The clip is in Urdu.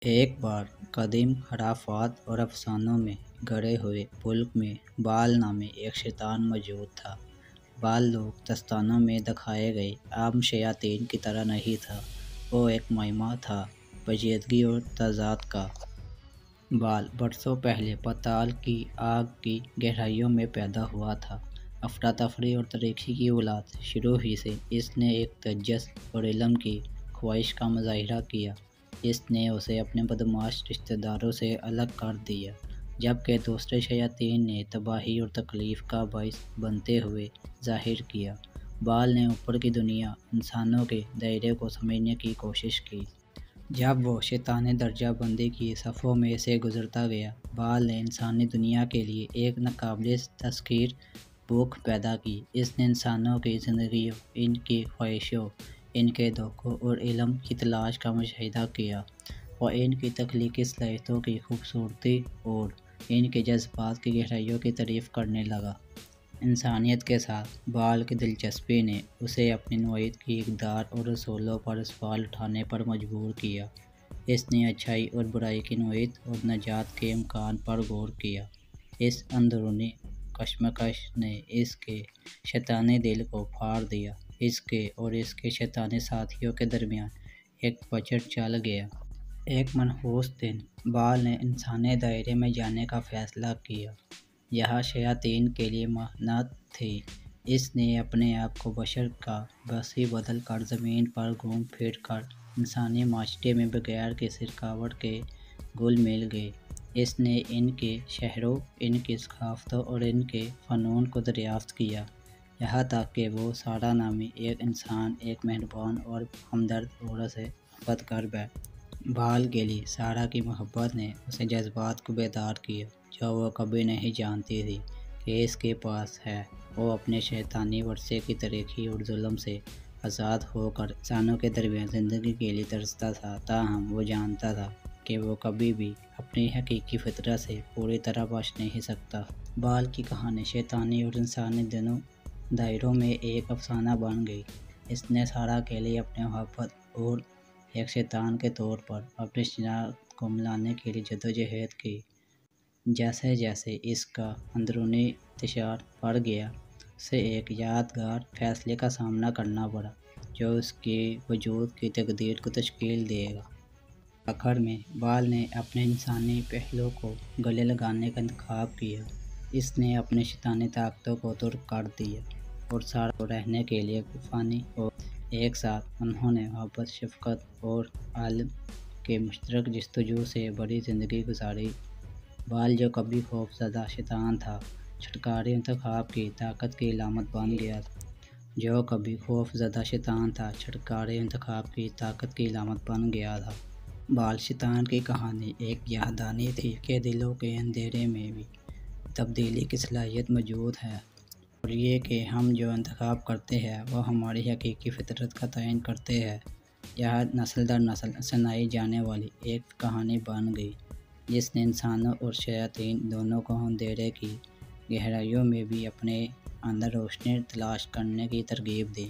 ایک بار قدیم خرافات اور افسانوں میں گڑے ہوئے ملک میں بال نامی ایک شیطان موجود تھا۔ بال لوگ داستانوں میں دکھائے گئے عام شیاطین کی طرح نہیں تھا، وہ ایک معمہ تھا پیچیدگی اور تضاد کا۔ بال برسوں پہلے پاتال کی آگ کی گہرائیوں میں پیدا ہوا تھا۔ افراتفری اور تاریکی کی اولاد۔ شروع ہی سے اس نے ایک تجسس اور علم کی خواہش کا مظاہرہ کیا۔ اس نے اسے اپنے بدمعاش رشتہ داروں سے الگ کر دیا، جبکہ دوسرے شیاطین نے تباہی اور تکلیف کا باعث بنتے ہوئے ظاہر کیا۔ بال نے اوپر کی دنیا، انسانوں کے دائرے کو سمجھنے کی کوشش کی۔ جب وہ شیطانی درجہ بندی کی صفوں میں سے گزرتا گیا، بال نے انسانی دنیا کے لیے ایک ناقابل تسخیر بھوک پیدا کی۔ اس نے انسانوں کی زندگیوں، ان کی خواہشوں، ان کے دھوکوں اور علم کی تلاش کا مشاہدہ کیا۔ وہ ان کی تخلیقی صلاحیتوں کی خوبصورتی اور ان کے جذبات کی گہرائیوں کی تعریف کرنے لگا۔ انسانیت کے ساتھ بال کی دلچسپی نے اسے اپنی نوعیت کی اقدار اور اصولوں پر سوال اٹھانے پر مجبور کیا۔ اس نے اچھائی اور برائی کی نوعیت اور نجات کے امکان پر غور کیا۔ اس اندرونی کشمکش نے اس کے شیطانی دل کو پھاڑ دیا۔ اس کے اور اس کے شیطانی ساتھیوں کے درمیان ایک پچڑ چل گیا۔ ایک منحوس دن بال نے انسانی دائرے میں جانے کا فیصلہ کیا۔ یہاں شیاطین کے لیے ممنوعات تھی۔ اس نے اپنے آپ کو بشر کا باعث بدل کر زمین پر گھوم پھر کر انسانی معاشرے میں بغیر کسی رکاوٹ کے گھل مل گئے۔ اس نے ان کے شہروں، ان کی ثقافتوں اور ان کے فنون کو دریافت کیا، یہاں تک کہ وہ سارا نامی ایک انسان ایک مہربان اور ہمدرد عورت سے محبت کر بیٹھا۔ بال کے لیے سارا کی محبت نے اسے جذبات کو بیدار کیا جو وہ کبھی نہیں جانتی تھی کہ اس کے پاس ہے۔ وہ اپنے شیطانی ورثے کی تاریکی اور ظلم سے آزاد ہو کر انسانوں کے درمیان زندگی کے لیے ترستا تھا، تاہم وہ جانتا تھا کہ وہ کبھی بھی اپنی حقیقی فطرت سے پوری طرح بچ نہیں سکتا۔ بال کی کہانی شیطانی اور انسانی دونوں دائروں میں ایک افسانہ بن گئی۔ اس نے سارا کے لیے اپنی محبت اور ایک شیطان کے طور پر اپنی شناخت کو ملانے کے لیے جدوجہد کی۔ جیسے جیسے اس کا اندرونی انتشار بڑھ گیا، اسے ایک یادگار فیصلے کا سامنا کرنا پڑا جو اس کے وجود کی تقدیر کو تشکیل دے گا۔ آخر میں بال نے اپنے انسانی پہلو کو گلے لگانے کا انتخاب کیا۔ اس نے اپنی شیطانی طاقتوں کو ترک کر دیا اور سارا کو رہنے کے لیے فانی ہو گیا۔ ایک ساتھ انہوں نے محبت، شفقت اور علم کے مشترک جستجو سے بڑی زندگی گزاری۔ بال جو کبھی خوف زدہ شیطان تھا، چھٹکارے انتخاب کی طاقت کی علامت بن گیا تھا۔ جو کبھی خوف زدہ شیطان تھا، چھٹکارے انتخاب کی طاقت کی علامت بن گیا تھا۔ بال شیطان کی کہانی ایک یاددہانی تھی کہ دلوں کے اندھیرے میں بھی تبدیلی کی صلاحیت موجود ہے، اور یہ کہ ہم جو انتخاب کرتے ہیں وہ ہماری حقیقی فطرت کا تعین کرتے ہیں۔ یہ نسل در نسل سنائی جانے والی ایک کہانی بن گئی جس نے انسانوں اور شیاطین دونوں کو اندھیرے کی گہرائیوں میں بھی اپنے اندر روشنی تلاش کرنے کی ترغیب دی۔